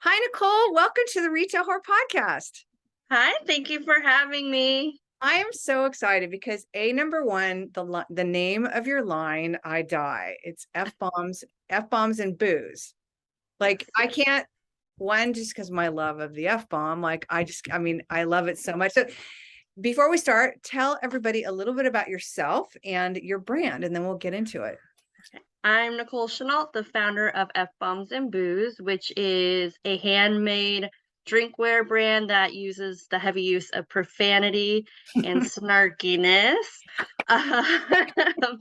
Hi, Nicole. Welcome to the Retail Whore Podcast. Hi, thank you for having me. I am so excited because number one, the name of your line, I die. It's F bombs and booze. Like I can't one just because my love of the F bomb. I love it so much. So before we start, tell everybody a little bit about yourself and your brand, and then we'll get into it. I'm Nicole Chenault, the founder of Fbombs Booze, which is a handmade drinkware brand that uses the heavy use of profanity and snarkiness. The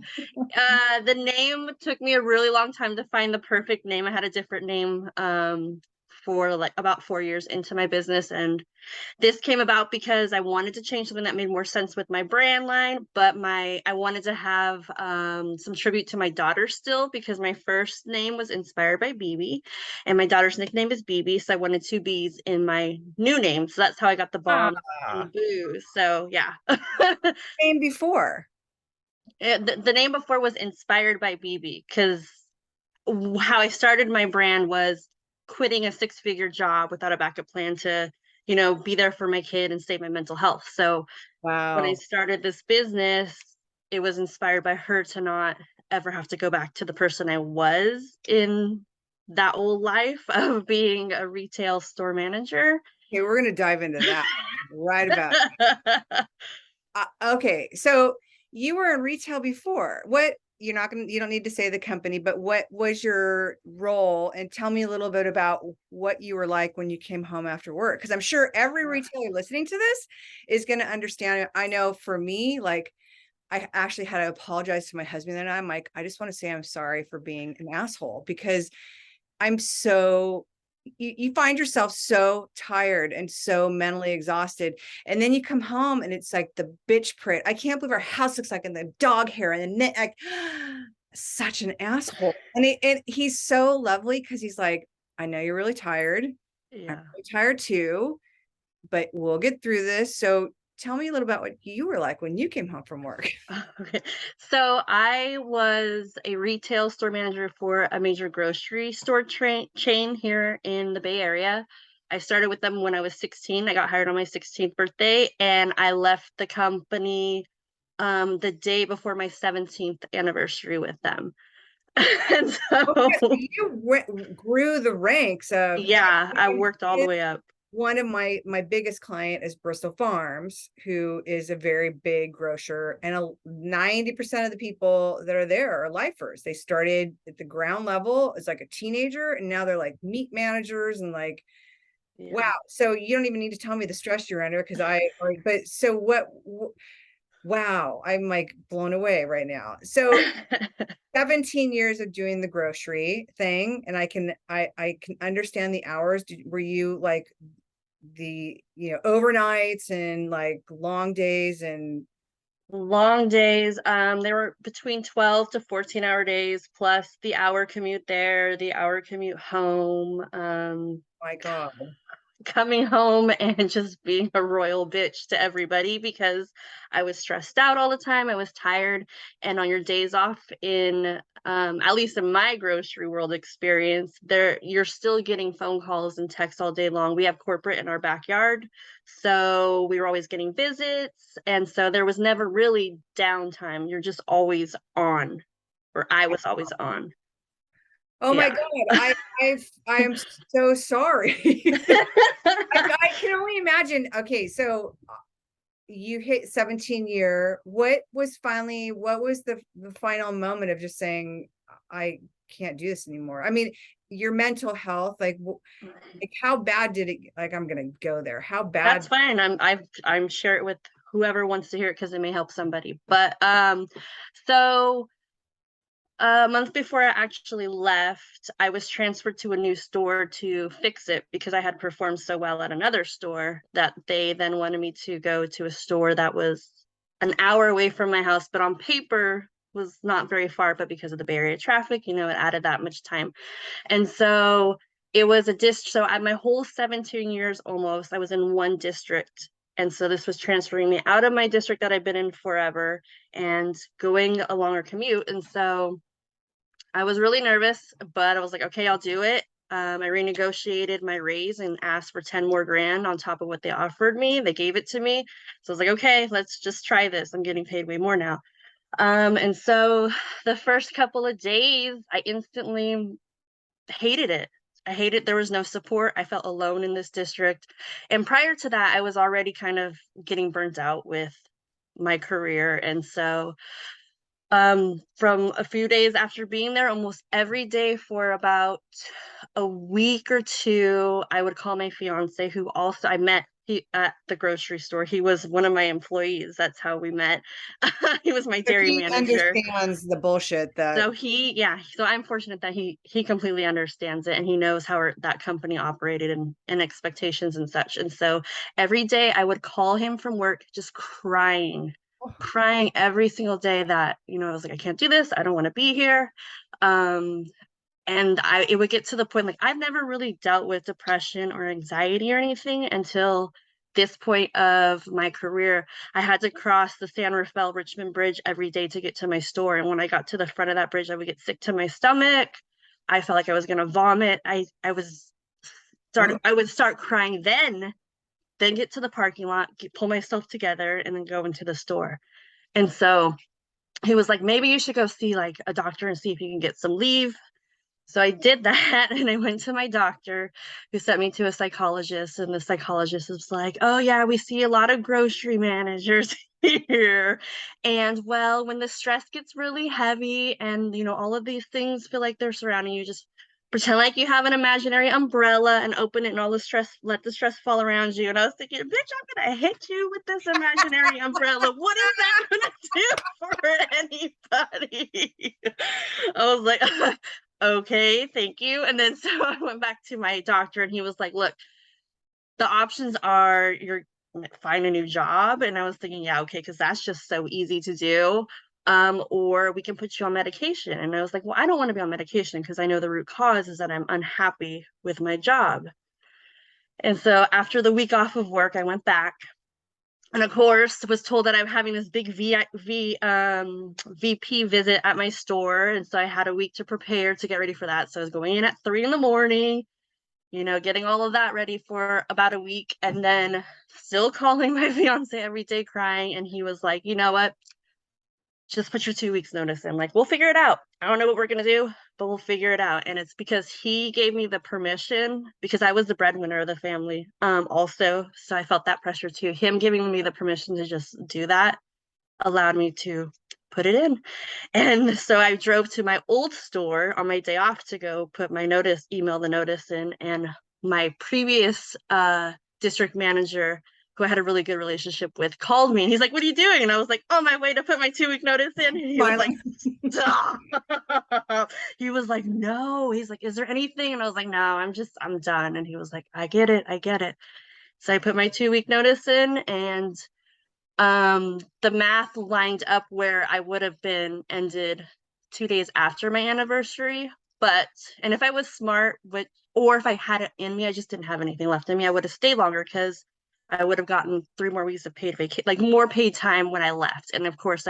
name took me a really long time to find the perfect name. I had a different name for like about 4 years into my business, and this came about because I wanted to change something that made more sense with my brand line, but I wanted to have some tribute to my daughter still, because my first name was inspired by BB and my daughter's nickname is BB, so I wanted two B's in my new name. So that's how I got the bomb and the Ah, booze. So yeah. name before. The name before was inspired by BB, because how I started my brand was quitting a six-figure job without a backup plan to, be there for my kid and save my mental health. So when I Wow. started this business, it was inspired by her to not ever have to go back to the person I was in that old life of being a retail store manager. Okay, we're gonna dive into that right about. Okay, so you were in retail before. You don't need to say the company, but what was your role? And tell me a little bit about what you were like when you came home after work. Because I'm sure every retailer listening to this is going to understand it. I know for me, like I actually had to apologize to my husband, and I'm like, I just want to say I'm sorry for being an asshole because I'm so you find yourself so tired and so mentally exhausted. And then you come home and it's like the bitch print. I can't believe our house looks like, and the dog hair and the net, like such an asshole. And he's so lovely because he's like, I know you're really tired. I'm Yeah. really tired too, but we'll get through this. So tell me a little about what you were like when you came home from work. Okay. So I was a retail store manager for a major grocery store chain here in the Bay Area. I started with them when I was 16. I got hired on my 16th birthday, and I left the company the day before my 17th anniversary with them. And Okay, so so, grew the ranks of yeah, I worked all the way up. one of my biggest client is Bristol Farms, who is a very big grocer, and 90% of the people that are there are lifers. They started at the ground level as like a teenager, and now they're like meat managers and like, Yeah. wow. So you don't even need to tell me the stress you're under because but so wow, I'm like blown away right now. So 17 years of doing the grocery thing, and I can understand the hours. Were you like the overnights and like long days and Long days. They were between 12 to 14-hour days, plus the hour commute there, the hour commute home. my God. Coming home and just being a royal bitch to everybody because I was stressed out all the time. I was tired. And on your days off, at least in my grocery world experience, there you're still getting phone calls and texts all day long. We have corporate in our backyard, so we were always getting visits, and so there was never really downtime. You're just always on, or I was always on. Oh my Yeah. God. I am so sorry. I can only imagine. Okay, so you hit 17 year. What was the final moment of just saying, I can't do this anymore? I mean, your mental health, like how bad did it, like, I'm gonna go there. How bad? That's fine. I'm share it with whoever wants to hear it because it may help somebody. But so a month before I actually left, I was transferred to a new store to fix it because I had performed so well at another store that they then wanted me to go to a store that was an hour away from my house, but on paper was not very far, but because of the Bay Area traffic, it added that much time. And so it was so at my whole 17 years almost, I was in one district. And so this was transferring me out of my district that I've been in forever and going a longer commute. And so I was really nervous, but I was like, okay, I'll do it. I renegotiated my raise and asked for 10 more grand on top of what they offered me. They gave it to me. So I was like, okay, let's just try this. I'm getting paid way more now. And so the first couple of days, I instantly hated it. I hated there was no support. I felt alone in this district. And prior to that, I was already kind of getting burnt out with my career. And so from a few days after being there, almost every day for about a week or two, I would call my fiance, who also I met at the grocery store. He was one of my employees. That's how we met. He was my So dairy he manager. understands the bullshit that. So so I'm fortunate that he completely understands it, and he knows how that company operated and expectations and such. And so every day I would call him from work just crying every single day that, I was like, I can't do this. I don't want to be here. And it would get to the point, like, I've never really dealt with depression or anxiety or anything until this point of my career. I had to cross the San Rafael Richmond Bridge every day to get to my store. And when I got to the front of that bridge, I would get sick to my stomach. I felt like I was going to vomit. I would start crying then get to the parking lot, pull myself together, and then go into the store. And so he was like, maybe you should go see like a doctor and see if you can get some leave. So I did that, and I went to my doctor, who sent me to a psychologist, and the psychologist was like, oh yeah, we see a lot of grocery managers here. And well, when the stress gets really heavy and all of these things feel like they're surrounding you, just pretend like you have an imaginary umbrella and open it, and let the stress fall around you. And I was thinking, bitch, I'm gonna hit you with this imaginary umbrella. What is that gonna do for anybody? I was like, okay, thank you. And then so I went back to my doctor, and he was like, look, the options are you're find a new job. And I was thinking, yeah, okay, because that's just so easy to do. Or we can put you on medication. And I was like, well, I don't want to be on medication because I know the root cause is that I'm unhappy with my job. And so after the week off of work, I went back, and of course was told that I'm having this big VP visit at my store. And so I had a week to prepare to get ready for that. So I was going in at 3 a.m, getting all of that ready for about a week, and then still calling my fiance every day crying. And he was like, you know what? Just put your 2 weeks notice in. Like, we'll figure it out. I don't know what we're going to do, but we'll figure it out. And it's because he gave me the permission, because I was the breadwinner of the family, also. So I felt that pressure too. Him giving me the permission to just do that allowed me to put it in. And so I drove to my old store on my day off to go email the notice in. And my previous district manager, who I had a really good relationship with, called me, and he's like, what are you doing? And I was like, on my way to put my 2 week notice in. And he was like, stop. He was like, no. He's like, is there anything? And I was like, no, I'm done. And he was like, I get it. So I put my 2 week notice in, and the math lined up where I would have been ended 2 days after my anniversary. And if I was smart, or if I had it in me, I just didn't have anything left in me, I would have stayed longer, because I would have gotten 3 more weeks of paid vacation, like more paid time when I left. And of course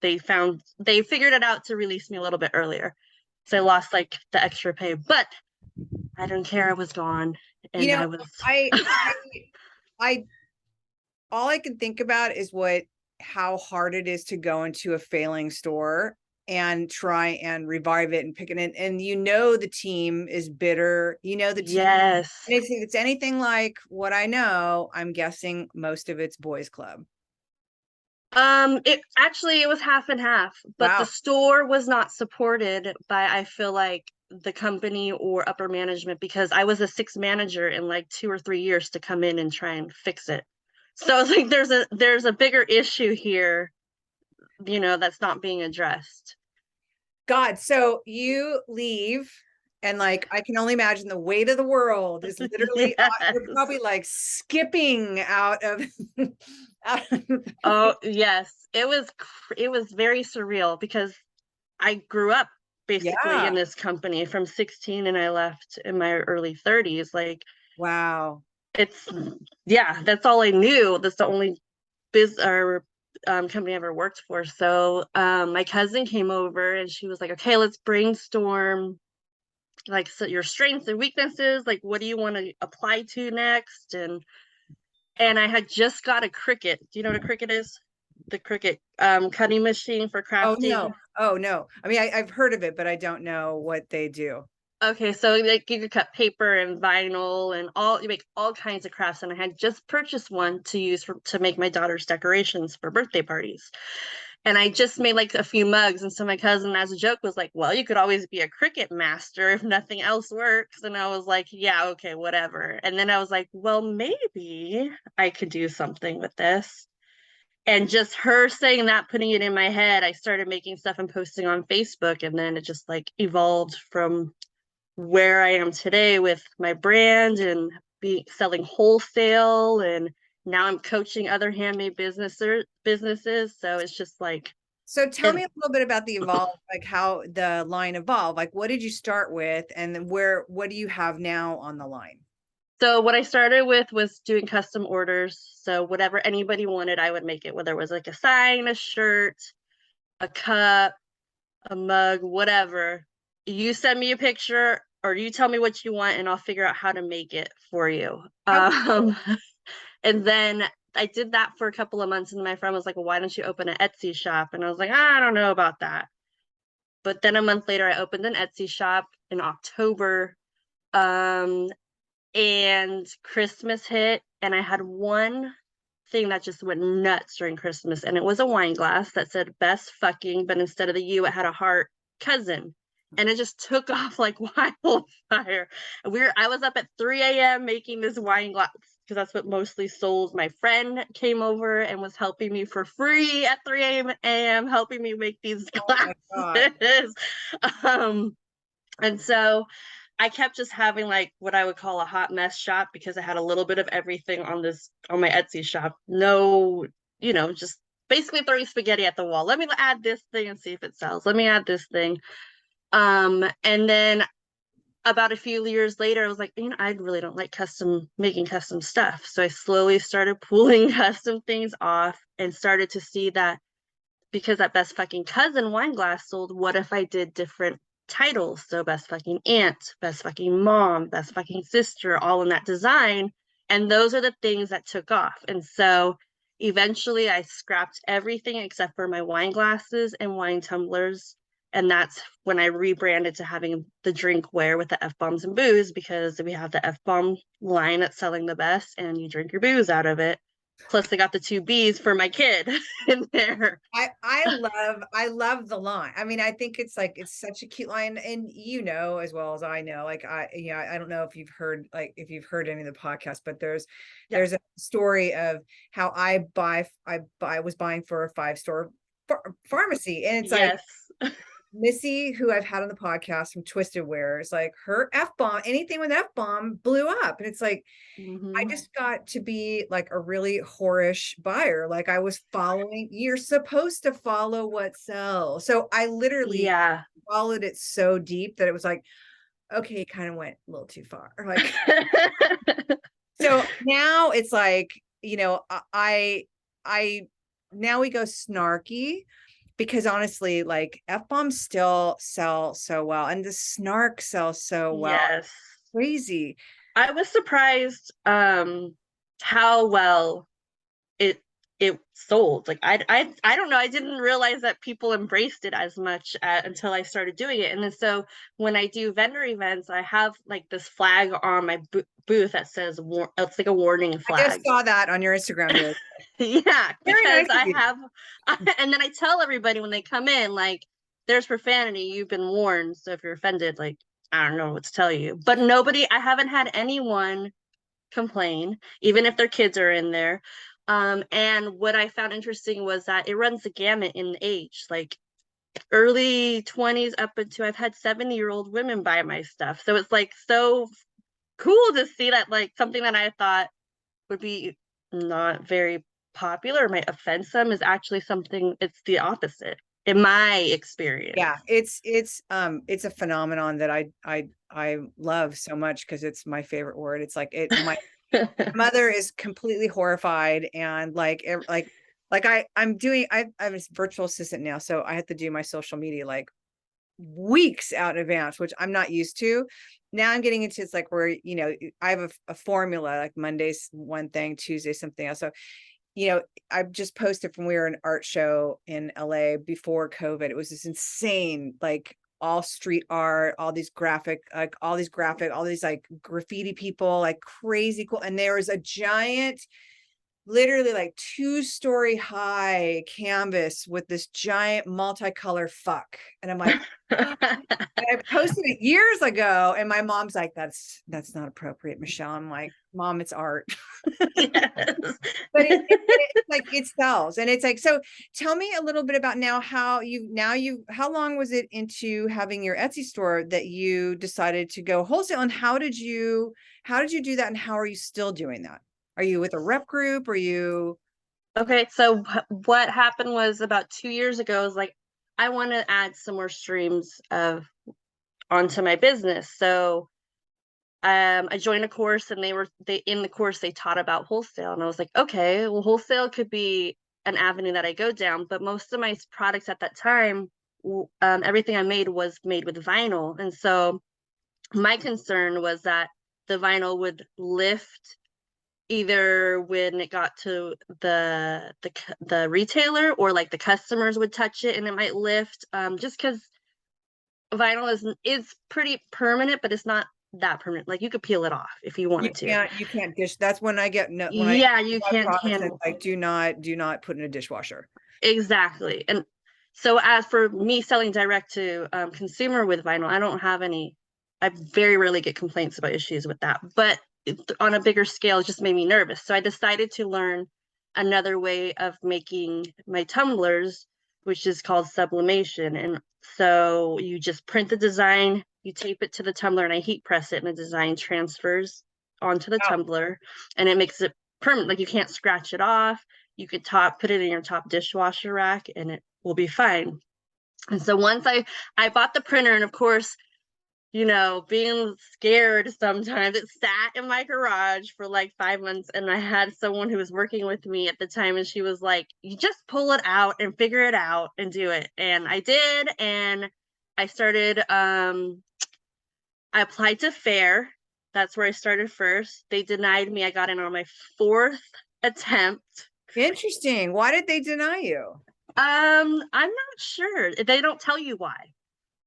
they figured it out to release me a little bit earlier. So I lost like the extra pay, but I didn't care. I was gone. And I all I can think about is how hard it is to go into a failing store and try and revive it and pick it in. And the team is bitter. The team. Yes. If it's anything like what I know, I'm guessing most of it's boys club. It was half and half, but Wow. the store was not supported by, I feel like, the company or upper management, because I was a 6th manager in like 2 or 3 years to come in and try and fix it. So it's like there's a bigger issue here, that's not being addressed. God, so you leave, and like I can only imagine the weight of the world is literally you're probably like skipping out of Oh yes, it was very surreal, because I grew up basically in this company from 16, and I left in my early 30s. Like, wow. That's all I knew. That's the only company I ever worked for. So my cousin came over, and she was like, okay, let's brainstorm like, so your strengths and weaknesses, like what do you want to apply to next? And I had just got a Cricut. Do you know what a Cricut is? The Cricut cutting machine for Oh crafting. no. Oh no. I mean, I've heard of it, but I don't know what they do. Okay, so like you could cut paper and vinyl and all, you make all kinds of crafts. And I had just purchased one to use to make my daughter's decorations for birthday parties. And I just made like a few mugs. And so my cousin, as a joke, was like, well, you could always be a Cricut master if nothing else works. And I was like, yeah, okay, whatever. And then I was like, well, maybe I could do something with this. And just her saying that, putting it in my head, I started making stuff and posting on Facebook. And then it just like evolved from where I am today with my brand and be selling wholesale, and now I'm coaching other handmade businesses. So it's just like, So tell and me a little bit about the evolve, like how the line evolved. Like what did you start with and then what do you have now on the line? so what I started with was doing custom orders. So whatever anybody wanted, I would make it, whether it was like a sign, a shirt, a cup, a mug, whatever. You send me a picture or you tell me what you want and I'll figure out how to make it for you. How And then I did that for a couple of months, and my friend was like, well, why don't you open an Etsy shop? And I was like, I don't know about that. But then a month later, I opened an Etsy shop in October. Um, and Christmas hit, and I had one thing that just went nuts during Christmas, and it was a wine glass that said best fucking, but instead of the U, it had a heart, cousin. And it just took off like wildfire. And I was up at 3 a.m. making this wine glass because that's what mostly sold. My friend came over and was helping me for free at 3 a.m. helping me make these oh my God. glasses. um, and so I kept just having like what I would call a hot mess shop because I had a little bit of everything on my Etsy shop. No, just basically throwing spaghetti at the wall. Let me add this thing and see if it sells. Let me add this thing. And then about a few years later, I was like, I really don't like making custom stuff. So I slowly started pulling custom things off and started to see that because that best fucking cousin wine glass sold, what if I did different titles? So best fucking aunt, best fucking mom, best fucking sister, all in that design. And those are the things that took off. And so eventually I scrapped everything except for my wine glasses and wine tumblers. And that's when I rebranded to having the drinkware with the Fbombs and Booze, because we have the Fbomb line that's selling the best and you drink your booze out of it. Plus, I got the two B's for my kid in there. I love the line. I mean, I think it's like it's such a cute line, and as well as I know, like I don't know if you've heard any of the podcast, but there's Yeah. a story of how I was buying for a 5-store pharmacy, and it's like Yes. Missy, who I've had on the podcast from Twisted Wear, is like her F-bomb, anything with F-bomb blew up. And it's like, I Mm-hmm. just got to be like a really whorish buyer. Like you're supposed to follow what sells. So I literally Yeah. followed it so deep that it was like, okay, it kind of went a little too far. Like, so now it's like, I now we go snarky because honestly, like F-bombs still sell so well and the snark sells so well. Yes. Crazy. I was surprised how well it it sold. Like I don't know. I didn't realize that people embraced it as much until I started doing it. And then so when I do vendor events, I have like this flag on my booth that says it's like a warning I just flag. saw that on your Instagram. Yeah, Very because nice of you. and then I tell everybody when they come in, like, there's profanity, you've been warned. So if you're offended, like, I don't know what to tell you. But I haven't had anyone complain, even if their kids are in there. And what I found interesting was that it runs the gamut in age, like early 20s up into I've had 70-year-old women buy my stuff. So it's like so cool to see that like something that I thought would be not very popular or might offend some is actually something, it's the opposite in my experience. Yeah, it's a phenomenon that I love so much because it's my favorite word. It's like my mother is completely horrified and like I'm a virtual assistant now, so I have to do my social media like weeks out in advance, which I'm not used to. Now I'm getting into, it's like where, you know, I have a formula, like Monday's one thing, Tuesday something else. So, you know, I just posted from, we were an art show in LA before COVID. It was this insane, like all street art, all these graphic, all these like graffiti people, like crazy cool. And there was a giant, literally like 2-story high canvas with this giant multicolor fuck. And I'm like, and I posted it years ago, and my mom's like, that's not appropriate, Michelle. I'm like, Mom, it's art. Yes. But it's like, it sells. And it's like, so tell me a little bit about now how how long was it into having your Etsy store that you decided to go wholesale, and how did you do that, and how are you still doing that? Are you with a rep group? Are you? Okay, so what happened was about 2 years ago, is like I want to add some more streams of onto my business. So I joined a course, and they in the course they taught about wholesale, and I was like, okay, well, wholesale could be an avenue that I go down. But most of my products at that time, everything I made was made with vinyl, and so my concern was that the vinyl would lift either when it got to the retailer, or like the customers would touch it and it might lift, just because vinyl is pretty permanent, but it's not that permanent. Like you could peel it off if you wanted to. You can't dish. That's when I get no, when I Yeah, you buy can't products, it's handle. like, do not put in a dishwasher. Exactly. And so as for me selling direct to consumer with vinyl, I very rarely get complaints about issues with that. But on a bigger scale, it just made me nervous. So I decided to learn another way of making my tumblers, which is called sublimation. And so you just print the design, you tape it to the tumbler, and I heat press it, and the design transfers onto the Wow. tumbler, and it makes it permanent. Like you can't scratch it off. You could put it in your top dishwasher rack, and it will be fine. And so once I bought the printer, and of course, being scared sometimes, it sat in my garage for like 5 months, and I had someone who was working with me at the time, and she was like, you just pull it out and figure it out and do it. And I did, and I started I applied to Fair. That's where I started first. They denied me. I got in on my fourth attempt. Interesting. Why did they deny you? I'm not sure. They don't tell you why.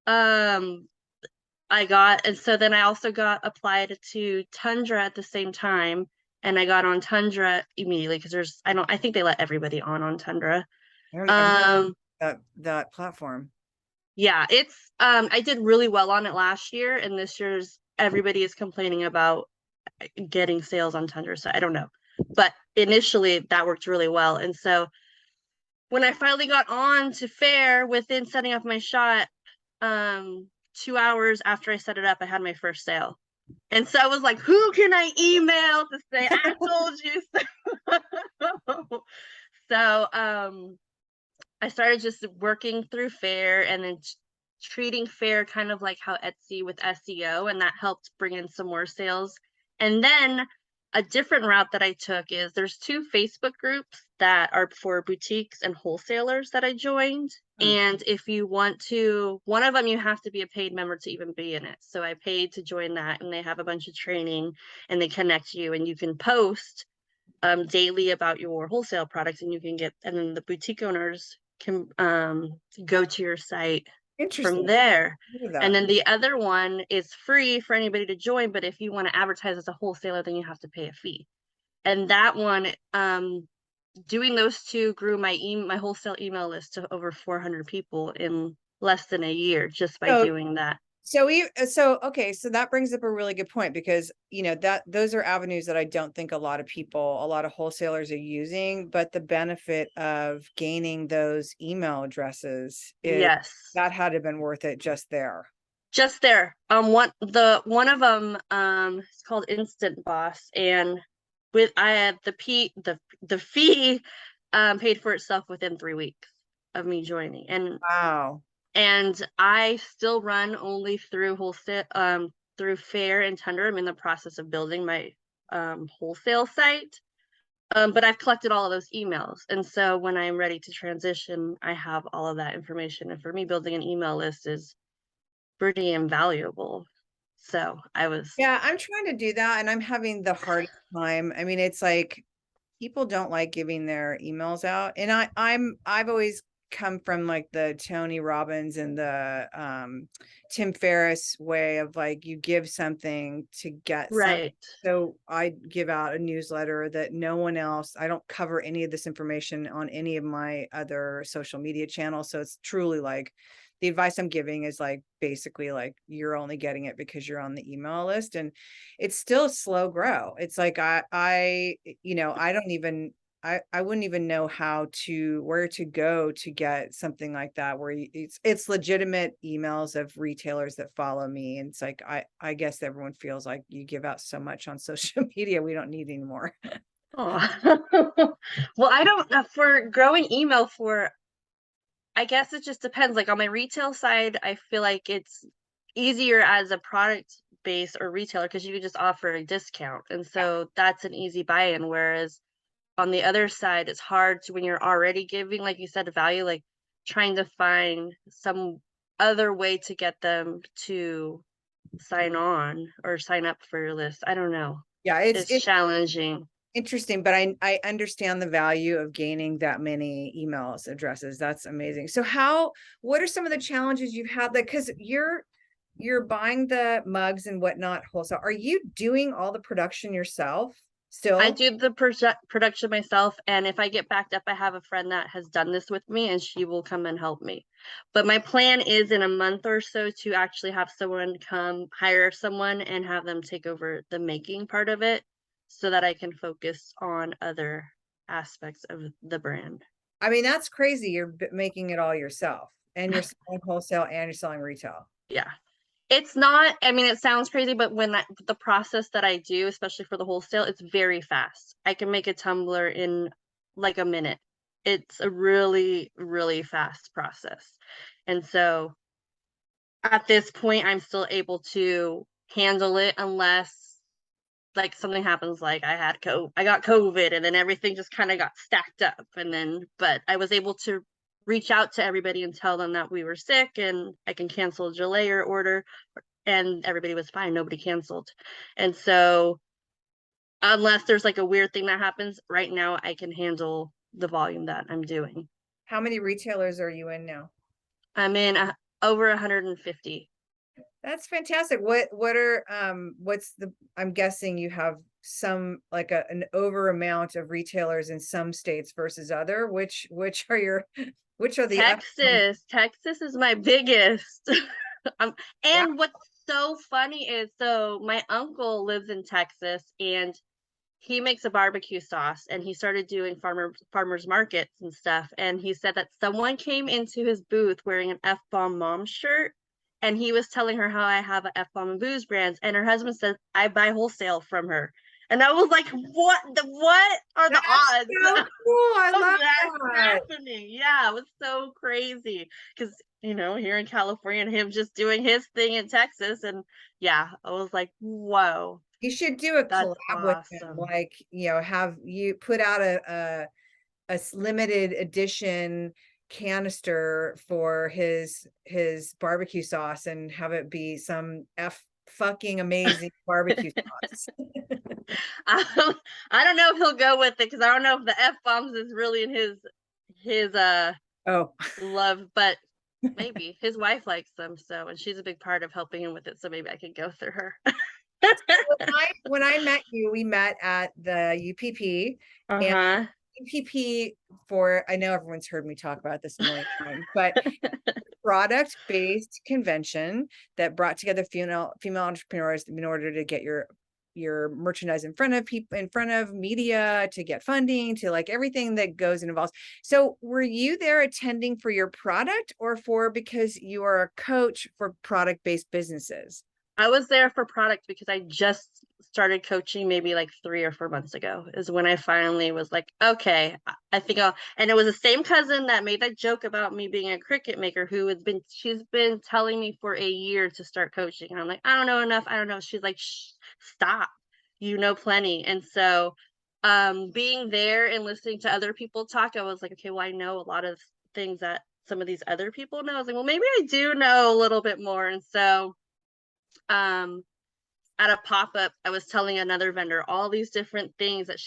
Um, and so then I also got applied to Tundra at the same time, and I got on Tundra immediately because I think they let everybody on Tundra. I've never Um, that platform. yeah, I did really well on it last year, and this year's everybody is complaining about getting sales on Tundra, so I don't know. But initially that worked really well. And so when I finally got on to Fair, within setting up my shot, 2 hours after I set it up, I had my first sale. And so I was like, who can I email to say I told you so? So I started just working through Fair, and then treating Fair kind of like how Etsy with SEO, and that helped bring in some more sales. And then a different route that I took is there's two Facebook groups that are for boutiques and wholesalers that I joined. And if you want to, one of them, you have to be a paid member to even be in it. So I paid to join that, and they have a bunch of training, and they connect you, and you can post daily about your wholesale products, and and then the boutique owners can go to your site from Interesting. there. Look at And that. then the other one is free for anybody to join, but if you want to advertise as a wholesaler, then you have to pay a fee. And that one, doing those two grew my wholesale email list to over 400 people in less than a year, just by So doing that. okay, so that brings up a really good point, because that those are avenues that I don't think a lot of wholesalers are using, but the benefit of gaining those email addresses is Yes. that had to have been worth it just there. Just there. One of them it's called Instant Boss, and with I had the fee paid for itself within 3 weeks of me joining. Wow. And I still run only through wholesale, through Fair and Tundra. I'm in the process of building my wholesale site. But I've collected all of those emails. And so when I'm ready to transition, I have all of that information. And for me, building an email list is pretty invaluable. So I was Yeah, I'm trying to do that and I'm having the hardest time. I mean, it's like people don't like giving their emails out. And I've always come from like the Tony Robbins and the Tim Ferriss way of like you give something to get some. right. So I give out a newsletter that no one else, I don't cover any of this information on any of my other social media channels. So it's truly like the advice I'm giving is like basically like you're only getting it because you're on the email list, and it's still a slow grow. It's like I don't even I wouldn't even know where to go to get something like that where it's legitimate emails of retailers that follow me, and it's like I guess everyone feels like you give out so much on social media, we don't need anymore. Oh. Well, I don't for growing email for I guess it just depends. Like on my retail side, I feel like it's easier as a product base or retailer because you can just offer a discount. And so that's an easy buy-in. Whereas on the other side, it's hard to when you're already giving, like you said, value, like trying to find some other way to get them to sign on or sign up for your list. I don't know. Yeah, It's it's challenging. interesting, but I understand the value of gaining that many emails addresses. That's amazing. So what are some of the challenges you've had that because you're buying the mugs and whatnot wholesale. Are you doing all the production yourself I still? do the production myself, and if I get backed up, I have a friend that has done this with me, and she will come and help me. But my plan is in a month or so to actually have someone come hire someone and have them take over the making part of it so that I can focus on other aspects of the brand. I mean, that's crazy. You're making it all yourself and you're selling wholesale and you're selling retail. Yeah. It's not, I mean, it sounds crazy, but the process that I do, especially for the wholesale, it's very fast. I can make a tumbler in like a minute. It's a really, really fast process. And so at this point, I'm still able to handle it unless like something happens, like I got COVID and then everything just kind of got stacked up. And then, but I was able to reach out to everybody and tell them that we were sick and I can cancel, delay your order, and everybody was fine. Nobody canceled. And so, unless there's like a weird thing that happens, right now I can handle the volume that I'm doing. How many retailers are you in now? I'm in over 150. That's fantastic. What's I'm guessing you have some like an over amount of retailers in some states versus other. Which are your which are the F Texas is my biggest. um, wow. and what's so funny is so my uncle lives in Texas and he makes a barbecue sauce and he started doing farmers markets and stuff, and he said that someone came into his booth wearing an F-bomb mom shirt, and he was telling her how I have a F-bomb Booze brands, and her husband says I buy wholesale from her. And I was like, what are the That's so odds cool. I of love that that. happening? Yeah, it was so crazy because here in California and him just doing his thing in Texas, and yeah, I was like, whoa, You should do a that's collab with him, awesome. like, have you put out a limited edition canister for his barbecue sauce and have it be some fucking amazing barbecue sauce. I I don't know if he'll go with it because I don't know if the F bombs is really in his Oh, love, but maybe his wife likes them, so and she's a big part of helping him with it, so maybe I could go through her. when I met you, we met at the UPP, and Uh-huh. UPP I know everyone's heard me talk about this a million times, but product-based convention that brought together female entrepreneurs in order to get your merchandise in front of people, in front of media, to get funding, to like everything that goes and involves. So were you there attending for your product or for because you are a coach for product-based businesses? I was there for product because I just started coaching maybe like 3 or 4 months ago is when I finally was like, okay, I think I'll, and it was the same cousin that made that joke about me being a cricket maker she's been telling me for a year to start coaching. And I'm like, I don't know enough. I don't know. She's like, shh, stop, you know, plenty. And so, being there and listening to other people talk, I was like, okay, well, I know a lot of things that some of these other people know. I was like, well, maybe I do know a little bit more. And so, um, at a pop-up, I was telling another vendor all these different things that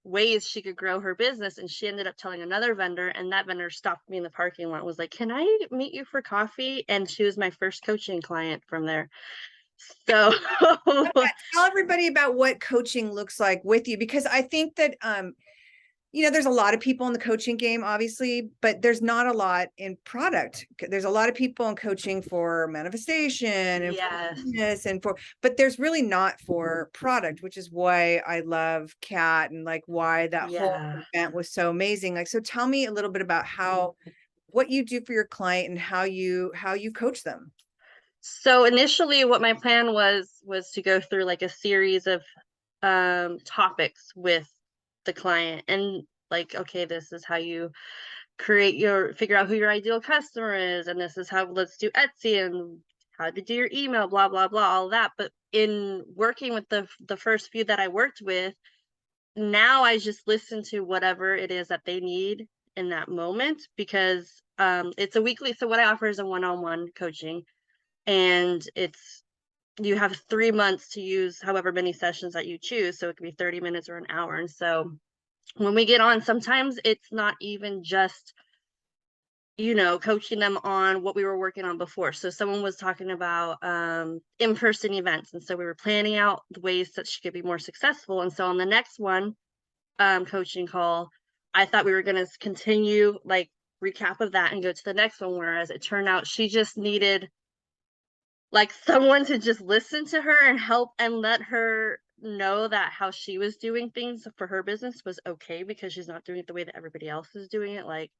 ways she could grow her business. And she ended up telling another vendor, and that vendor stopped me in the parking lot, was like, can I meet you for coffee? And she was my first coaching client from there. So Tell everybody about what coaching looks like with you, because I think that there's a lot of people in the coaching game, obviously, but there's not a lot in product. There's a lot of people in coaching for manifestation and for yes, business but there's really not for product, which is why I love Kat and like why that whole yeah. event was so amazing. Like, so tell me a little bit about what you do for your client and how you coach them. So initially what my plan was to go through like a series of topics with the client, and like, okay, this is how you figure out who your ideal customer is, and this is how, let's do Etsy and how to do your email, blah blah blah, all that. But in working with the first few that I worked with, now I just listen to whatever it is that they need in that moment, because it's a weekly, so what I offer is a one-on-one coaching, and you have 3 months to use however many sessions that you choose, so it could be 30 minutes or an hour. And so when we get on, sometimes it's not even just, coaching them on what we were working on before. So someone was talking about in-person events, and so we were planning out the ways that she could be more successful. And so on the next one, coaching call, I thought we were going to continue like recap of that and go to the next one, whereas it turned out she just needed like someone to just listen to her and help and let her know that how she was doing things for her business was okay, because she's not doing it the way that everybody else is doing it. Like,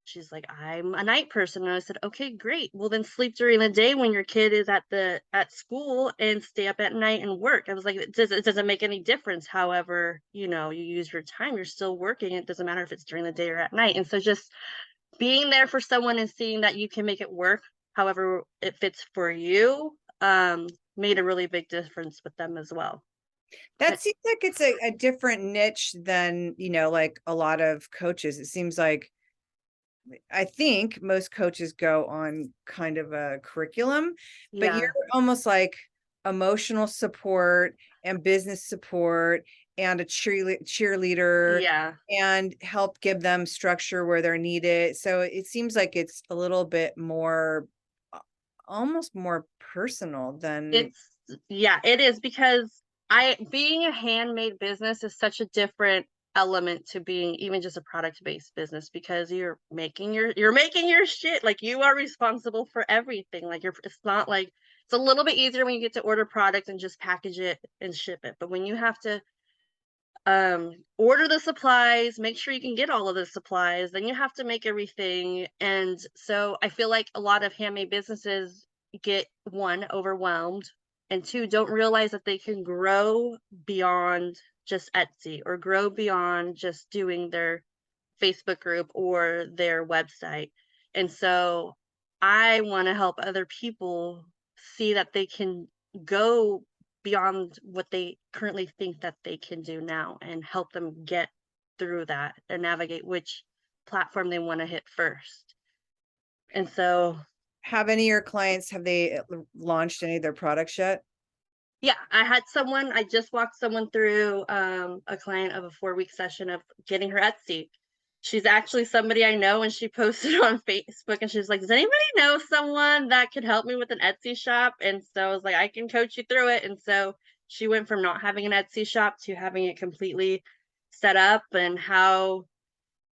she's like, I'm a night person. And I said, okay, great. Well, then sleep during the day when your kid is at school, and stay up at night and work. I was like, it doesn't make any difference. However, you use your time, you're still working. It doesn't matter if it's during the day or at night. And so just being there for someone and seeing that you can make it work however it fits for you, made a really big difference with them as well. That seems like it's a different niche than, like a lot of coaches. It seems like, I think most coaches go on kind of a curriculum, but you're Yeah. almost like emotional support and business support and a cheerleader, Yeah. and help give them structure where they're needed. So it seems like it's a little bit more, almost more personal than. It's yeah, it is, because I being a handmade business is such a different element to being even just a product-based business, because you're making your shit, like you are responsible for everything. Like it's not like, it's a little bit easier when you get to order product and just package it and ship it. But when you have to order the supplies, make sure you can get all of the supplies, then you have to make everything. And so I feel like a lot of handmade businesses get, one, overwhelmed, and two, don't realize that they can grow beyond just Etsy, or grow beyond just doing their Facebook group or their website. And so I want to help other people see that they can go beyond what they currently think that they can do now, and help them get through that and navigate which platform they want to hit first. And so, Have any of your clients, have they launched any of their products yet? yeah, I just walked someone through a client of a 4-week session of getting her Etsy. She's actually somebody I know, and she posted on Facebook, and she's like, does anybody know someone that could help me with an Etsy shop? And so I was like, I can coach you through it. And so she went from not having an Etsy shop to having it completely set up, and how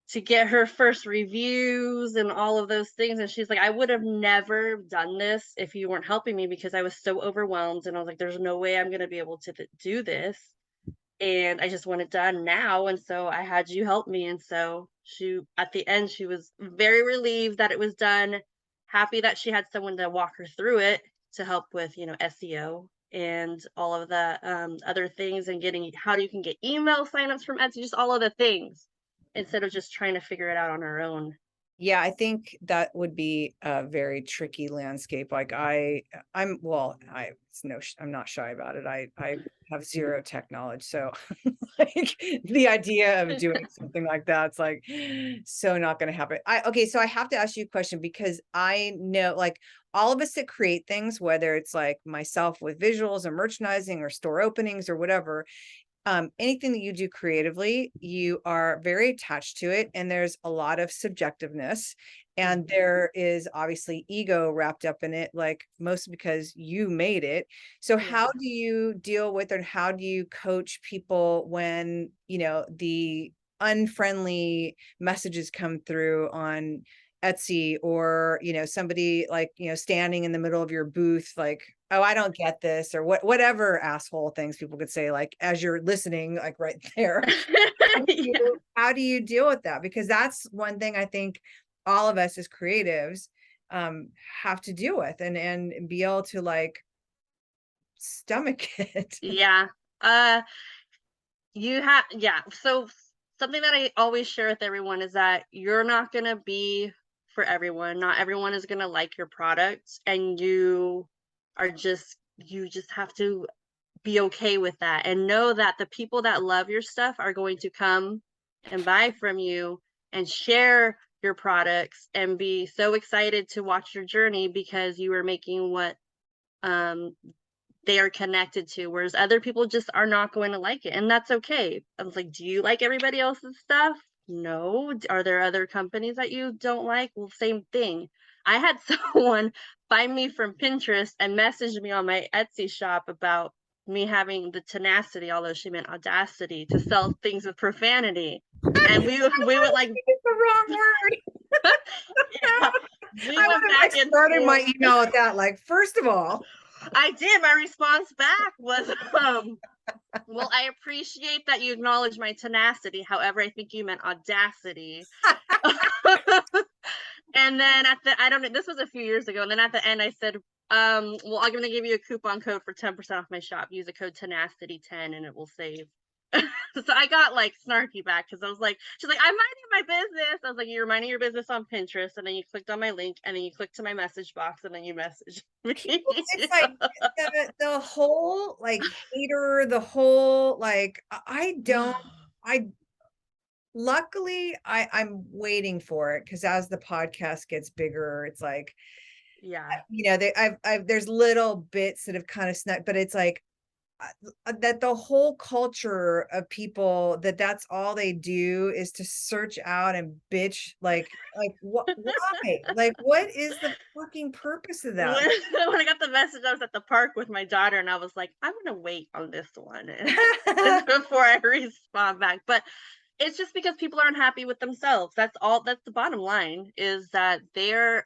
to get her first reviews and all of those things. And she's like, I would have never done this if you weren't helping me, because I was so overwhelmed. And I was like, there's no way I'm going to be able to do this. And I just want it done now. And so I had you help me. And so at the end, she was very relieved that it was done, happy that she had someone to walk her through it, to help with, SEO and all of the other things, and getting how you can get email signups from Etsy, just all of the things, instead of just trying to figure it out on her own. Yeah, I think that would be a very tricky landscape. Like I'm not shy about it. I have zero tech knowledge. So like the idea of doing something like that's like so not going to happen. Okay, so I have to ask you a question because I know like all of us that create things, whether it's like myself with visuals or merchandising or store openings or whatever, anything that you do creatively, you are very attached to it, and there's a lot of subjectiveness, and there is obviously ego wrapped up in it, like mostly because you made it. So Yeah. how do you deal with, or how do you coach people when, the unfriendly messages come through on Etsy, or somebody like standing in the middle of your booth like, oh, I don't get this, or whatever asshole things people could say like as you're listening, like right there. Yeah. How do you deal with that? Because that's one thing I think all of us as creatives have to deal with, and be able to like stomach it. Yeah. Uh, yeah. So something that I always share with everyone is that you're not gonna be for everyone. Not everyone is gonna like your product, and you just have to be okay with that and know that the people that love your stuff are going to come and buy from you and share your products and be so excited to watch your journey because you are making what um they are connected to, whereas other people just are not going to like it, and that's okay. I was like, do you like everybody else's stuff? No. Are there other companies that you don't like? Well, same thing. I had someone find me from Pinterest and message me on my Etsy shop about me having the tenacity, although she meant audacity, to sell things with profanity. And we went like, It's the wrong word. yeah, we I went would have like back and started my forth. email with that. Like, first of all, I did. My response back was, well, I appreciate that you acknowledge my tenacity. However, I think you meant audacity. And then I don't know, this was a few years ago. And then at the end, I said, well, I'm going to give you a coupon code for 10% off my shop. Use the code tenacity10 and it will save. So I got like snarky back because I was like, she's like, I'm minding my business. I was like, you're minding your business on Pinterest. And then you clicked on my link and then you clicked to my message box and then you messaged me. it's like the whole like hater, the whole like I don't I luckily I'm waiting for it because as the podcast gets bigger, it's like Yeah. I've there's little bits that have kind of snuck, but it's like that the whole culture of people that's all they do is to search out and bitch like what why like what is the fucking purpose of when, that? when I got the message, I was at the park with my daughter, and I was like, I'm gonna wait on this one before I respond back. But it's just because people aren't happy with themselves. That's all. That's the bottom line. Is that they're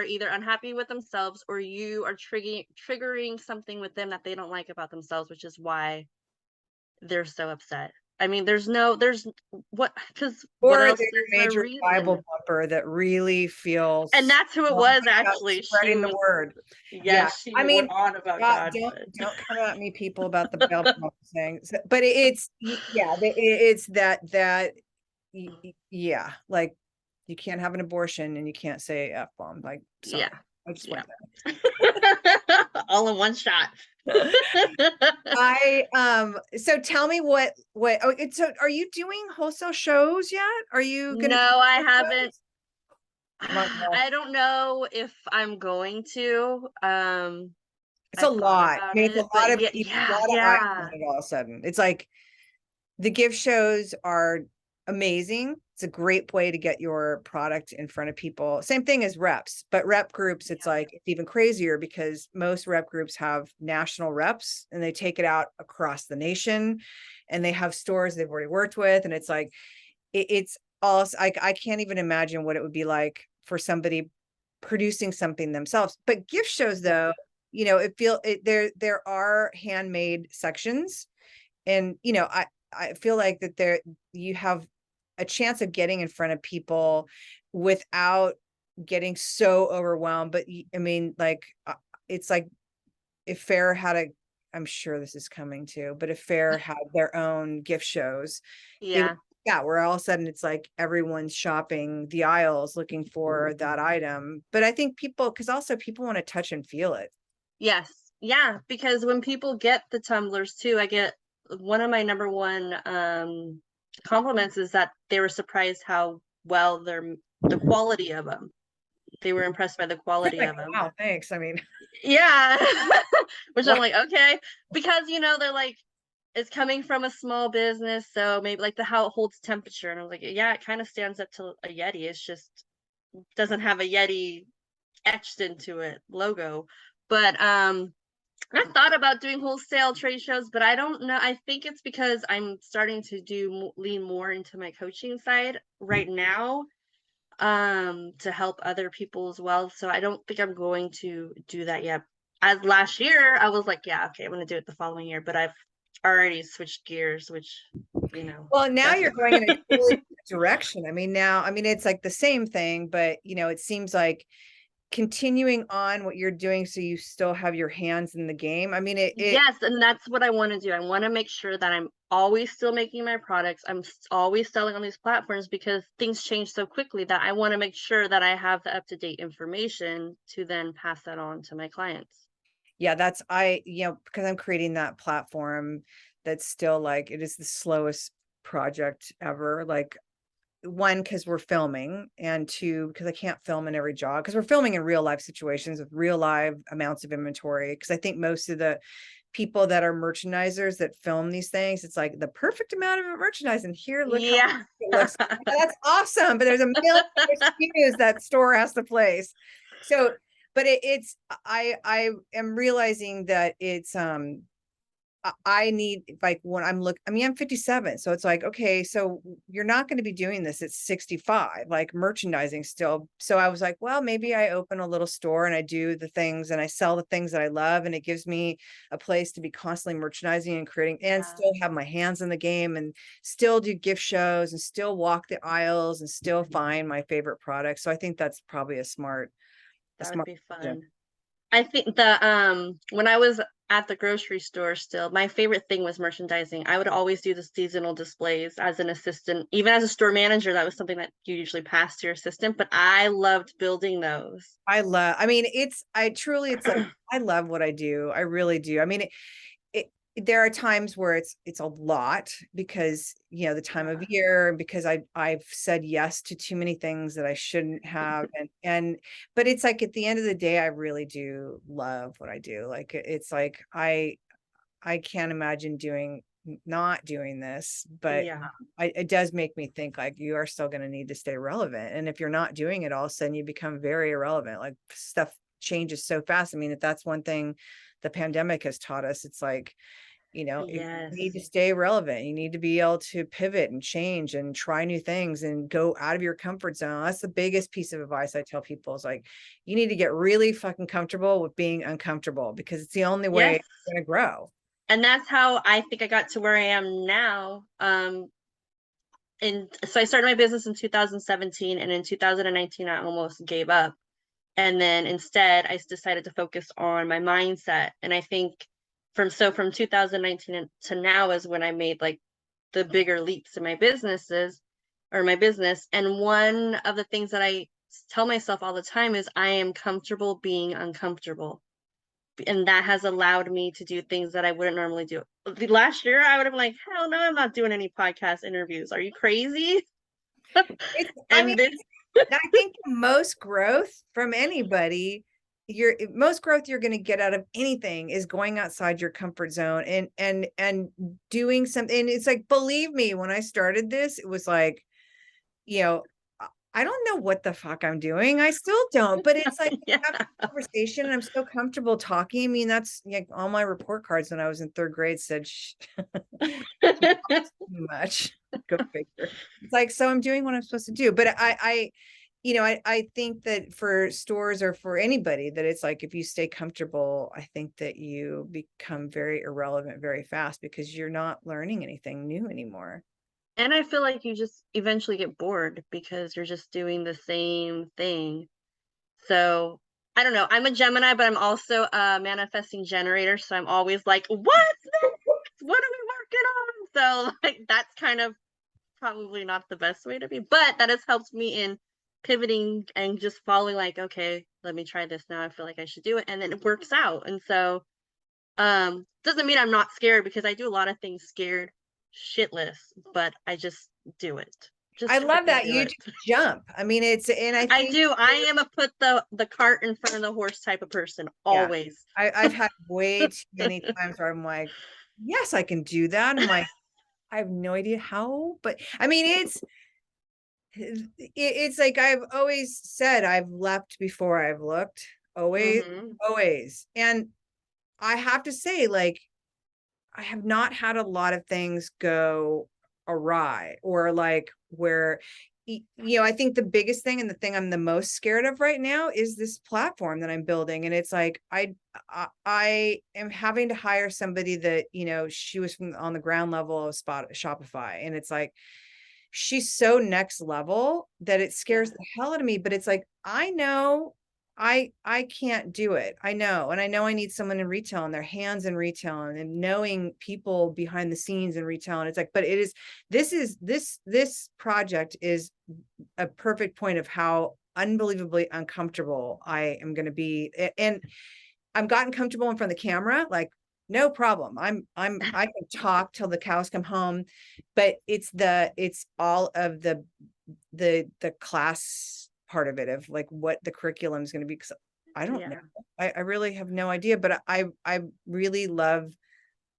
either unhappy with themselves or you are triggering something with them that they don't like about themselves, which is why they're so upset. I mean, there's what because what Or else? there's There's a no major reason. Bible bumper that really And feels that's who it strong was about actually. She spreading the was, word. Yeah, yes, she I went mean, on about God, God, don't come at me, people, about the Bible bumper thing. But yeah, it's that yeah, like you can't have an abortion and you can't say F bomb. Like, sorry, yeah, I just yeah. went All in one shot. there. So tell me so are you doing wholesale shows yet? Are you gonna do No, I haven't. shows? My God. I don't know if I'm going to. It's a I've thought lot. I about mean, it's a it, but lot of yeah, people, a yeah, lot of eyes on yeah, it all of a sudden. It's like the gift shows are amazing. It's a great way to get your product in front of people. Same thing as reps, but rep groups, it's yeah, like it's even crazier because most rep groups have national reps and they take it out across the nation, and they have stores they've already worked with. And it's like, it's also, I can't even imagine what it would be like for somebody producing something themselves. But gift shows yeah, though, there are handmade sections, and I feel like that you have a chance of getting in front of people without getting so overwhelmed. But I mean, like, it's like if Fair had a, I'm sure this is coming too, but if Fair had their own gift shows, it would yeah. Yeah, where all of a sudden it's like everyone's shopping the aisles looking for that item. But I think people, because also people want to touch and feel it. Yes. Yeah, because when people get the tumblers too, I get one of my number one compliments is that they were surprised how well the quality of them. They were impressed by the quality Like, of them. wow, thanks. I mean, Yeah. Which I'm what? like, okay, because they're like, it's coming from a small business, so maybe like the how it holds temperature. And I was like, yeah, it kind of stands up to a Yeti. It's just doesn't have a Yeti etched into it logo. But I thought about doing wholesale trade shows, but I don't know. I think it's because I'm starting to lean more into my coaching side right now, to help other people as well. So I don't think I'm going to do that yet. As last year, I was like, yeah, okay, I'm gonna do it the following year, but I've already switched gears, which, Well, now that's you're going in a totally different direction. I mean, now, I mean, it's like the same thing, but it seems like continuing on what you're doing so you still have your hands in the game. I mean, it yes, and that's what I want to do. I want to make sure that I'm always still making my products. Always selling on these platforms because things change so quickly that I want to make sure that I have the up-to-date information to then pass that on to my clients. yeah, because I'm creating that platform that's still like, it is the slowest project ever. Like, one, because we're filming, and two, because I can't film in every job, because we're filming in real life situations with real live amounts of inventory. Because I think most of the people that are merchandisers that film these things, it's like the perfect amount of merchandise. And here, look how Yeah. it looks. That's awesome. But there's a million SKUs that store has to place. So, but I am realizing that it's I need, like, when I'm 57. So it's like, okay, so you're not going to be doing this at 65, like merchandising still. So I was like, well, maybe I open a little store and I do the things and I sell the things that I love. And it gives me a place to be constantly merchandising and creating and Yeah, still have my hands in the game and still do gift shows and still walk the aisles and still find my favorite products. So I think that's probably a smart that would be decision. fun. I think when I was at the grocery store still, my favorite thing was merchandising. I would always do the seasonal displays as an assistant. Even as a store manager, that was something that you usually pass to your assistant, but I loved building those. I mean, it's like, I love what I do. I really do. I mean, it, there are times where it's a lot because, the time of Yeah. year, because I've said yes to too many things that I shouldn't have. But it's like, at the end of the day, I really do love what I do. Like, it's like, I can't imagine not doing this, but Yeah. it does make me think, like, you are still going to need to stay relevant. And if you're not doing it, all of a sudden you become very irrelevant. Like, stuff changes so fast. I mean, if that's one thing the pandemic has taught us, it's like, you Yes. need to stay relevant. You need to be able to pivot and change and try new things and go out of your comfort zone. That's the biggest piece of advice I tell people, is like, you need to get really fucking comfortable with being uncomfortable, because it's the only way Yes. you're going to grow. And that's how I think I got to where I am now. And so I started my business in 2017, and in 2019 I almost gave up. And then instead I decided to focus on my mindset. And I think from 2019 to now is when I made like the bigger leaps in my business. And one of the things that I tell myself all the time is I am comfortable being uncomfortable. And that has allowed me to do things that I wouldn't normally do. Last year, I would have been like, hell no, I'm not doing any podcast interviews. Are you crazy? I mean, And this, I think most growth from anybody, most growth you're going to get out of anything is going outside your comfort zone and doing something. And it's like, believe me, when I started this, it was like, you know, I don't know what the fuck I'm doing. I still don't, but it's like, yeah, have a conversation and I'm so comfortable talking. I mean, that's like all my report cards when I was in third grade said, too much. Go figure. It's like, so I'm doing what I'm supposed to do. But I think that for stores or for anybody, that it's like, if you stay comfortable, I think that you become very irrelevant very fast, because you're not learning anything new anymore. and I feel like you just eventually get bored because you're just doing the same thing. So I don't know. I'm a Gemini, but I'm also a manifesting generator. So I'm always like, what's next? What are we working on? So like that's kind of probably not the best way to be, but that has helped me in pivoting and just following like, okay, let me try this now. I feel like I should do it. And then it works out. And so doesn't mean I'm not scared because I do a lot of things scared shitless, but I just do it. I Just love freaking that do you it. just jump. I mean, and I I think, do. I am a put the cart in front of the horse type of person yeah, always. I've had way too many times where I'm like, yes, I can do that. I'm like, I have no idea how, but I mean, it's like I've always said, I've leapt before I've looked, always, Mhm. always. And I have to say, like, I have not had a lot of things go awry or like where, I think the biggest thing and the thing I'm the most scared of right now is this platform that I'm building. And it's like, I am having to hire somebody that, she was from on the ground level of Shopify. And it's like, she's so next level that it Yeah. scares the hell out of me, but it's like, I know I can't do it. I know. And I know I need someone in retail and their hands in retail and knowing people behind the scenes in retail. And it's like, but this project is a perfect point of how unbelievably uncomfortable I am going to be. And I've gotten comfortable in front of the camera, like no problem. I can talk till the cows come home, but it's all of the class part of it of like what the curriculum is going to be. Cause I don't know. Yeah. I really have no idea, but I really love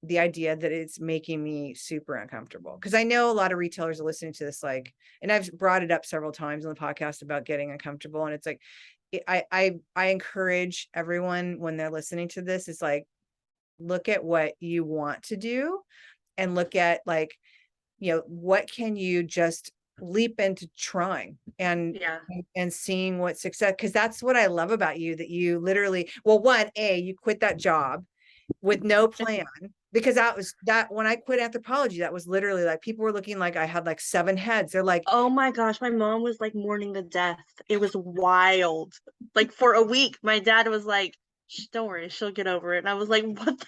the idea that it's making me super uncomfortable. Cause I know a lot of retailers are listening to this, like, and I've brought it up several times on the podcast about getting uncomfortable. And it's like, I encourage everyone when they're listening to this, is like, look at what you want to do and look at like, what can you just leap into trying Yeah. and seeing what success, because that's what I love about you, that you literally, well, you quit that job with no plan, because that when I quit anthropology, that was literally like people were looking like I had like 7 heads. They're like, Oh my gosh, my mom was like mourning the death. It was wild. Like for a week, my dad was like, don't worry, she'll get over it. And I was like, what the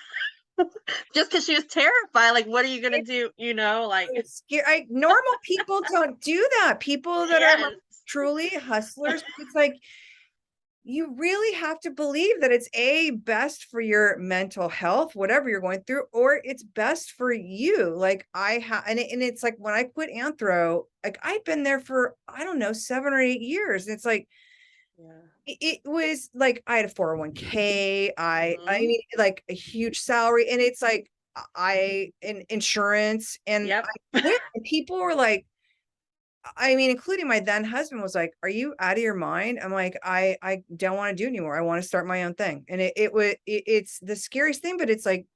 just because she was terrified. Like, what are you gonna do? Like it's scary. Normal people don't do that. People that are like yes. truly hustlers, it's like you really have to believe that it's best for your mental health, whatever you're going through, or it's best for you. Like and it's like when I quit anthro, like I'd been there for, I don't know, 7 or 8 years. And it's like, Yeah. it was like, I had a 401k, I Hmm. mean, like a huge salary. And it's like, insurance, and Yep. I quit. And people were like, I mean, including my then husband was like, "Are you out of your mind?" I'm like, I don't want to do anymore. I want to start my own thing." And it's the scariest thing, but it's like,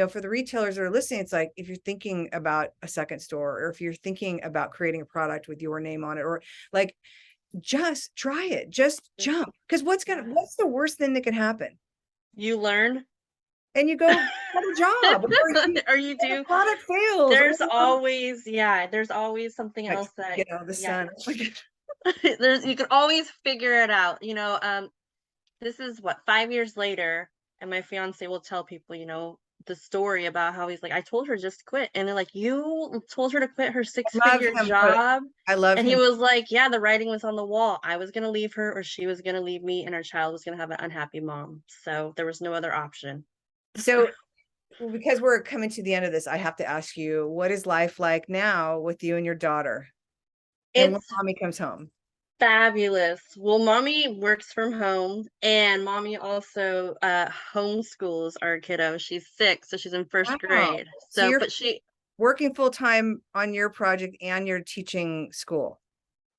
for the retailers that are listening, it's like, if you're thinking about a second store, or if you're thinking about creating a product with your name on it, or like, just try it, just Just jump. Because yeah. what's the worst thing that can happen? You learn. And you go get a job, Or you or the do. product fails, or There's always something like, else that get out of the yeah. sun. You can always figure it out. This is what 5 years later, and my fiance will tell people, the story about how he's like, I told her just to quit, and they're like, you told her to quit her Love six-figure him for job, I love and he him. was like, yeah, the writing was on the wall. I was gonna leave her, or she was gonna leave me, and our child was gonna have an unhappy mom. So there was no other option. So, because we're coming to the end of this, I have to ask you, what is life like now with you and your daughter? And when It's mommy comes home? fabulous. Well, mommy works from home, and mommy also homeschools our kiddo. She's 6, so she's in first Wow. grade. So So, you're but she working full time on your project and you're teaching school.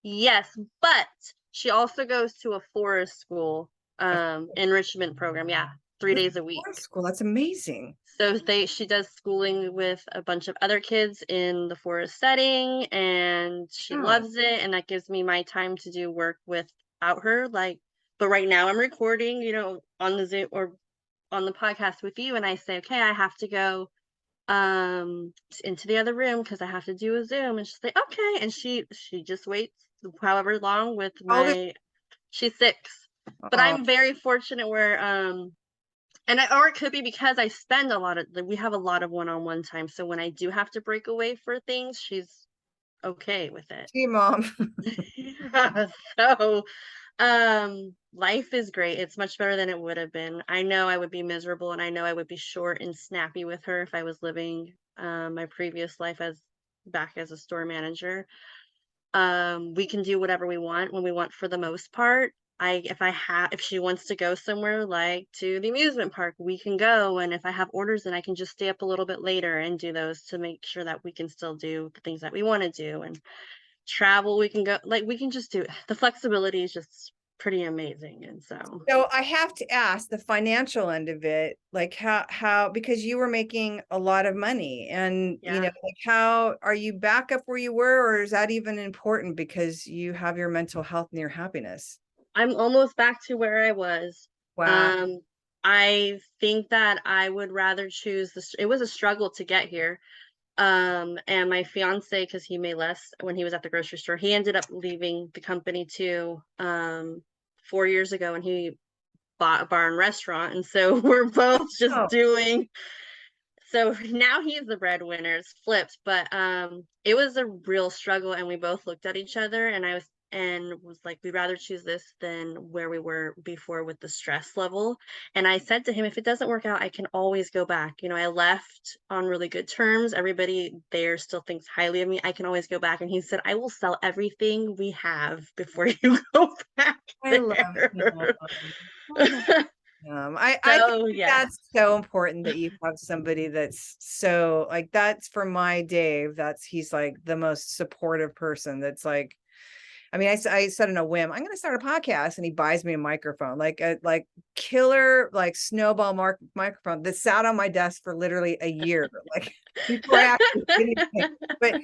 yes, but she also goes to a forest school A enrichment program. Yeah, 3 days a week. forest school. That's amazing. So she does schooling with a bunch of other kids in the forest setting, and she Wow. loves it, and that gives me my time to do work without her. Like, but right now I'm recording, on the Zoom or on the podcast with you, and I say, okay, I have to go into the other room because I have to do a Zoom, and she's like, okay, and she just waits however long with How old is she's 6. But oh, I'm very fortunate where or it could be because I spend a lot of we have a lot of one-on-one time. So when I do have to break away for things, she's okay with it. Gee, mom. Yeah, so life is great. It's much better than it would have been. I know I would be miserable, and I know I would be short and snappy with her if I was living my previous life as back as a store manager. We can do whatever we want when we want for the most part. If she wants to go somewhere like to the amusement park, we can go. And if I have orders, then I can just stay up a little bit later and do those to make sure that we can still do the things that we want to do. And travel, we can go, like, we can just do it. The flexibility is just pretty amazing. And so, So I have to ask the financial end of it, like how because you were making a lot of money and yeah, like how are you back up where you were, or is that even important because you have your mental health and your happiness? I'm almost back to where I was. Wow. Um, I think that I would rather choose it was a struggle to get here. And my fiance, because he made less when he was at the grocery store, he ended up leaving the company too, 4 years ago, and he bought a bar and restaurant. And so we're both just Oh, doing, so now he's the breadwinner, it's flipped, but it was a real struggle, and we both looked at each other, and I was like, we'd rather choose this than where we were before with the stress level. And I said to him, if it doesn't work out, I can always go back. I left on really good terms. Everybody there still thinks highly of me. I can always go back. And he said, I will sell everything we have before you go back I love him. there. I love I think So that yeah. that's so important that you have somebody that's so like that's for my Dave. He's like the most supportive person. That's like, I mean, I said in a whim, I'm going to start a podcast, and he buys me a microphone, like a killer, like snowball microphone that sat on my desk for literally a year, like before I actually did anything. But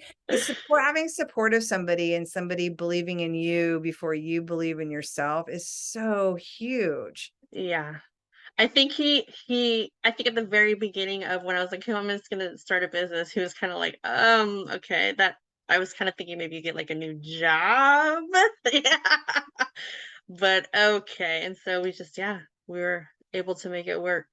having support of somebody and somebody believing in you before you believe in yourself is so huge. Yeah. I think at the very beginning of when I was like, "Oh, I'm just gonna start a business," he was kind of like, okay, that I was kind of thinking maybe you get like a new job." Yeah. But okay. And so yeah, we were able to make it work.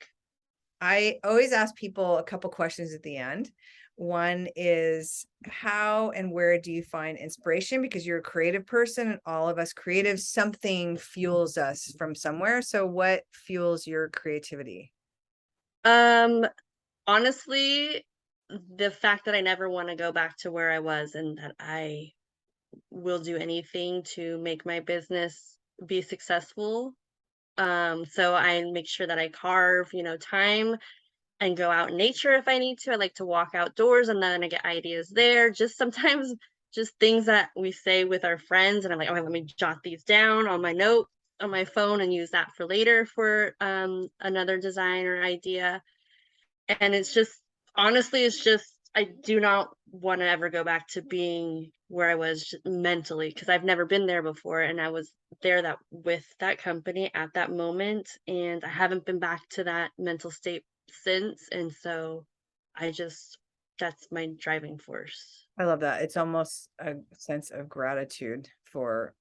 I always ask people a couple questions at the end. One is how and where do you find inspiration? Because you're a creative person, and all of us creatives, something fuels us from somewhere. So what fuels your creativity? Um, Honestly, the fact that I never want to go back to where I was, and that I will do anything to make my business be successful. So I make sure that I carve, time and go out in nature if I need to. I like to walk outdoors, and then I get ideas there. Just sometimes just things that we say with our friends, and I'm like, "Okay, let me jot these down on my note on my phone and use that for later for another design or idea." And it's just, honestly, it's just, I do not want to ever go back to being where I was mentally, because I've never been there before, and I was there that with that company at that moment, and I haven't been back to that mental state since. And so I just, that's my driving force. I love that. It's almost a sense of gratitude I for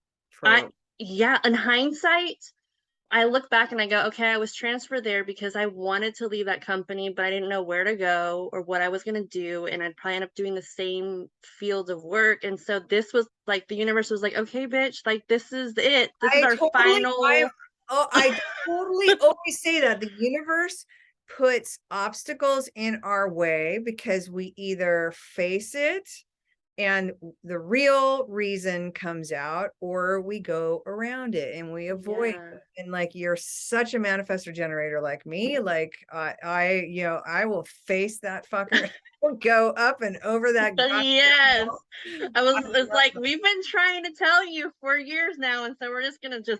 Yeah, in hindsight, I look back and I go, okay, I was transferred there because I wanted to leave that company, but I didn't know where to go or what I was going to do. And I'd probably end up doing the same field of work. And so this was like, the universe was like, okay, bitch, like, this is it. This is I our totally final. I totally always say that the universe puts obstacles in our way because we either face it and the real reason comes out, or we go around it and we avoid Yeah. it. And like you're such a manifestor generator like me, like I will face that fucker. Go up and over that goddamn Yes. wall. I It's love like, that. we've been trying to tell you for years now. And so we're just going to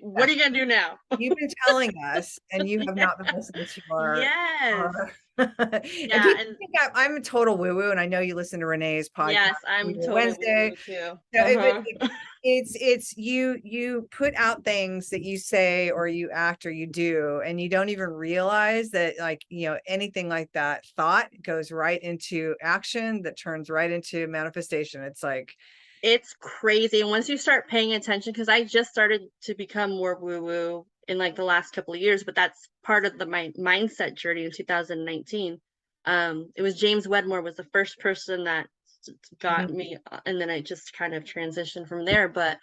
what are you going to do now? You've been telling us, and you have Yeah. not been listening to our. Yes. And Yeah. people And think I'm a total woo woo, and I know you listen to Renee's podcast yes, I'm every total woo Wednesday. woo too. So Uh-huh. it's you put out things that you say or you act or you do, and you don't even realize that, like, anything like that thought goes right into action that turns right into manifestation. It's like, It's crazy. And once you start paying attention, because I just started to become more woo woo in like the last couple of years, but that's part of my mindset journey in 2019. It was James Wedmore was the first person that got Mhm. me, and then I just kind of transitioned from there. But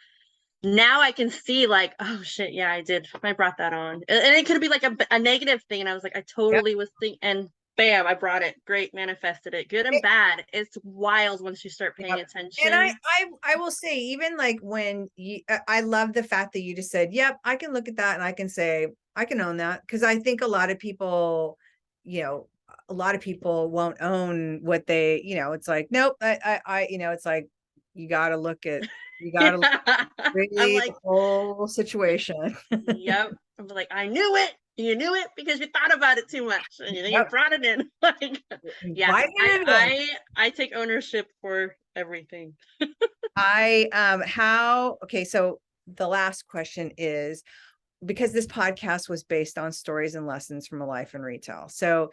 now I can see like, oh shit, yeah, I brought that on. And it could be like a negative thing. And I was like, I Yep. totally was thinking, and bam, I brought it. Great, manifested it. Good and bad. It's wild once you start paying Yep. And I, attention. I will say, even like when you, I love the fact that you just said, yep, I can look at that and I can say, I can own that. Cause I think a lot of people, you know, a lot of people won't own what they, you know, it's like, nope, you know, it's like, you got to look at, you got to Yeah. I'm really the like, whole situation. yep. I'm like, I knew it. You knew it because you thought about it too much and you Yep. brought it in. Like, yeah, Inviting it in. I take ownership for everything. Okay, so the last question is, because this podcast was based on stories and lessons from a life in retail. So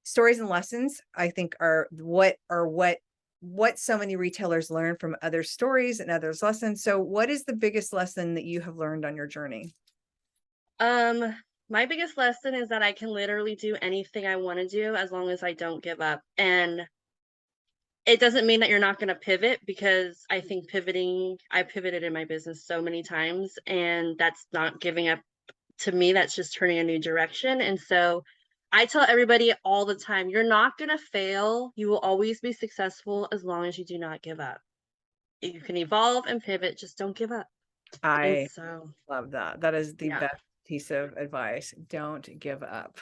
stories and lessons, I think, are what so many retailers learn from other stories and others' lessons. So what is the biggest lesson that you have learned on your journey? Um, my biggest lesson is that I can literally do anything I want to do as long as I don't give up. And it doesn't mean that you're not going to pivot, because I think I pivoted in my business so many times, and that's not giving up. To me, that's just turning a new direction. And so I tell everybody all the time, you're not going to fail. You will always be successful as long as you do not give up. You can evolve and pivot, just don't give up. And I so, love that. That is the yeah. best piece of advice. Don't give up.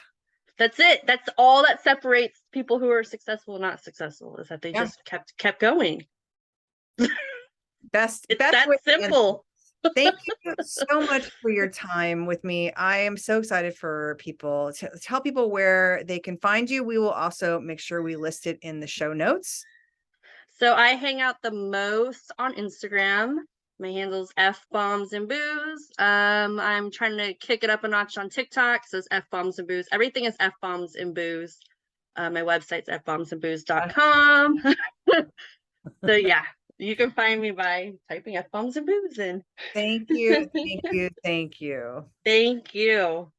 That's it. That's all that separates people who are successful and not successful, is that they Yeah. just kept going. It's Best that way to end. simple. Thank you so much for your time with me. I am so excited for people to tell people where they can find you. We will also make sure we list it in the show notes. So I hang out the most on Instagram. My handle's Fbombs and Booze. I'm trying to kick it up a notch on TikTok. So it's Fbombs and Booze. Everything is Fbombs and Booze. My website's fbombsandbooze.com. So yeah, you can find me by typing Fbombs and Booze in. Thank you. Thank you. Thank you. Thank you.